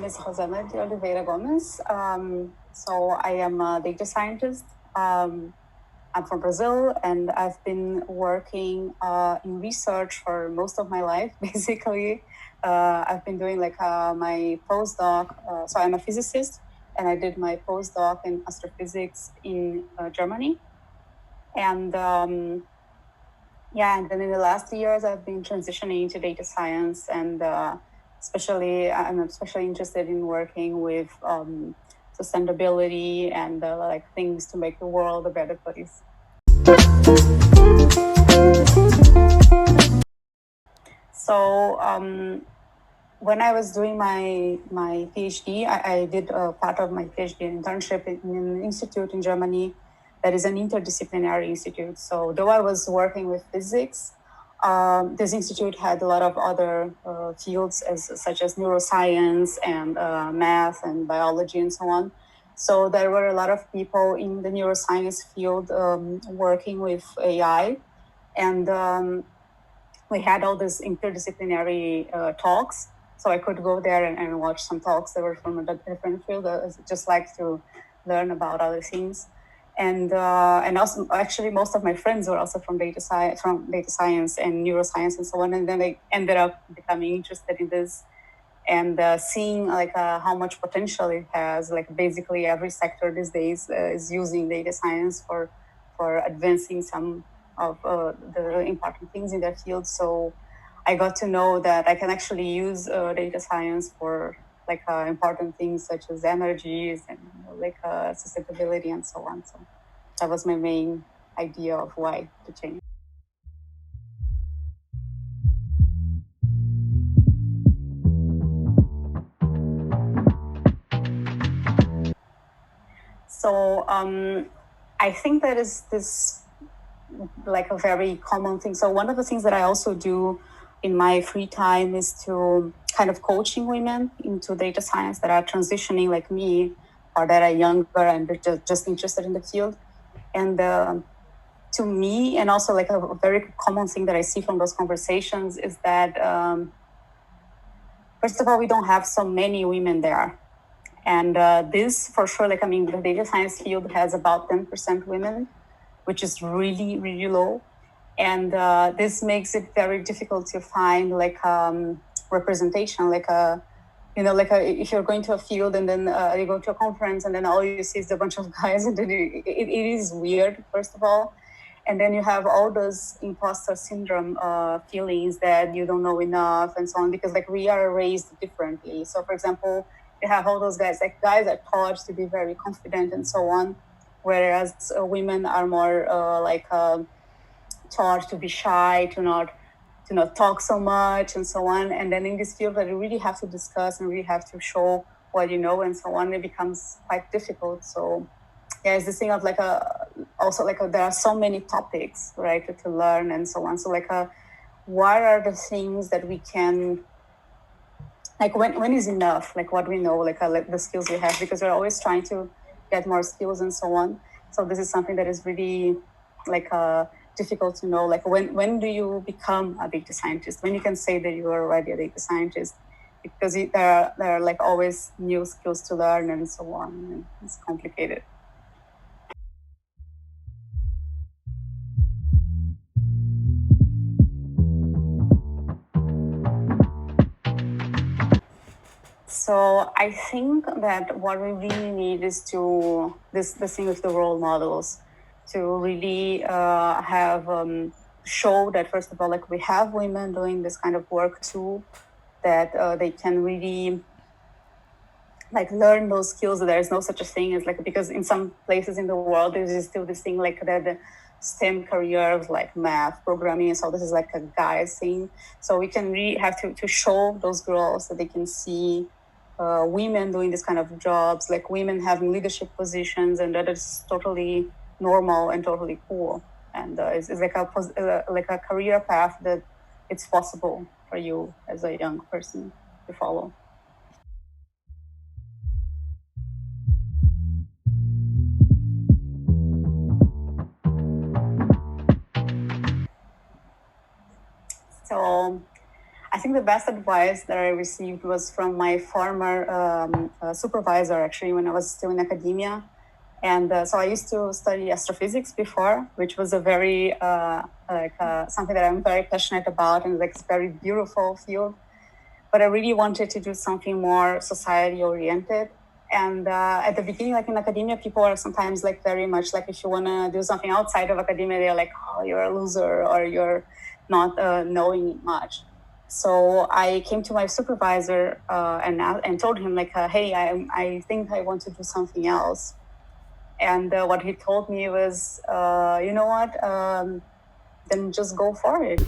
is Rosana de Oliveira Gomes. So I am a data scientist. I'm from Brazil, and I've been working in research for most of my life, basically. I've been doing my postdoc. So I'm a physicist, and I did my postdoc in astrophysics in Germany. And and then in the last years, I've been transitioning into data science, and I'm especially interested in working with sustainability and things to make the world a better place. So when I was doing my PhD, I did part of my PhD internship in an institute in Germany that is an interdisciplinary institute. So though I was working with physics, this institute had a lot of other fields such as neuroscience and math and biology and so on. So there were a lot of people in the neuroscience field working with AI, and we had all these interdisciplinary talks. So I could go there and watch some talks that were from a different field. I just like to learn about other things. And also, actually, most of my friends were also from data science and neuroscience and so on. And then they ended up becoming interested in this and seeing how much potential it has. Like basically every sector these days is using data science for advancing some of the important things in their field. So I got to know that I can actually use data science for important things such as energies and sustainability and so on. So that was my main idea of why to change. So I think that is this a very common thing. So one of the things that I also do in my free time is to kind of coaching women into data science that are transitioning like me or that are younger and just interested in the field. And to me, and also a very common thing that I see from those conversations is that first of all, we don't have so many women there. And this for sure, the data science field has about 10% women, which is really, really low. And this makes it very difficult to find representation, if you're going to a field and then you go to a conference and then all you see is a bunch of guys, and then it is weird, first of all. And then you have all those imposter syndrome feelings that you don't know enough and so on, because we are raised differently. So for example, you have all those guys, guys are taught to be very confident and so on, whereas women are more taught to be shy, to not talk so much and so on. And then in this field that you really have to discuss and really have to show what you know and so on, it becomes quite difficult. So yeah, it's this thing of there are so many topics, right, to learn and so on. So what are the things that we can, when is enough, what we know, the skills we have, because we're always trying to get more skills and so on. So this is something that is really difficult to know, when do you become a data scientist, when you can say that you are already a data scientist, because there are always new skills to learn and so on, and it's complicated. So I think that what we really need is this thing with the role models, to really have show that first of all, we have women doing this kind of work too, that they can really learn those skills. There's no such a thing as because in some places in the world there's still this thing that the STEM careers math, programming, and so this is a guy's thing. So we can really have to show those girls that they can see women doing this kind of jobs, women having leadership positions, and that is totally normal and totally cool. And it's a career path that it's possible for you as a young person to follow. So I think the best advice that I received was from my former supervisor, actually, when I was still in academia. And so I used to study astrophysics before, which was a very, something that I'm very passionate about, and like, it's a very beautiful field. But I really wanted to do something more society oriented. And at the beginning, like in academia, people are sometimes like very much like, if you want to do something outside of academia, they're like, oh, you're a loser, or you're not knowing much. So I came to my supervisor and told him like, hey, I think I want to do something else. And what he told me was, you know what, then just go for it.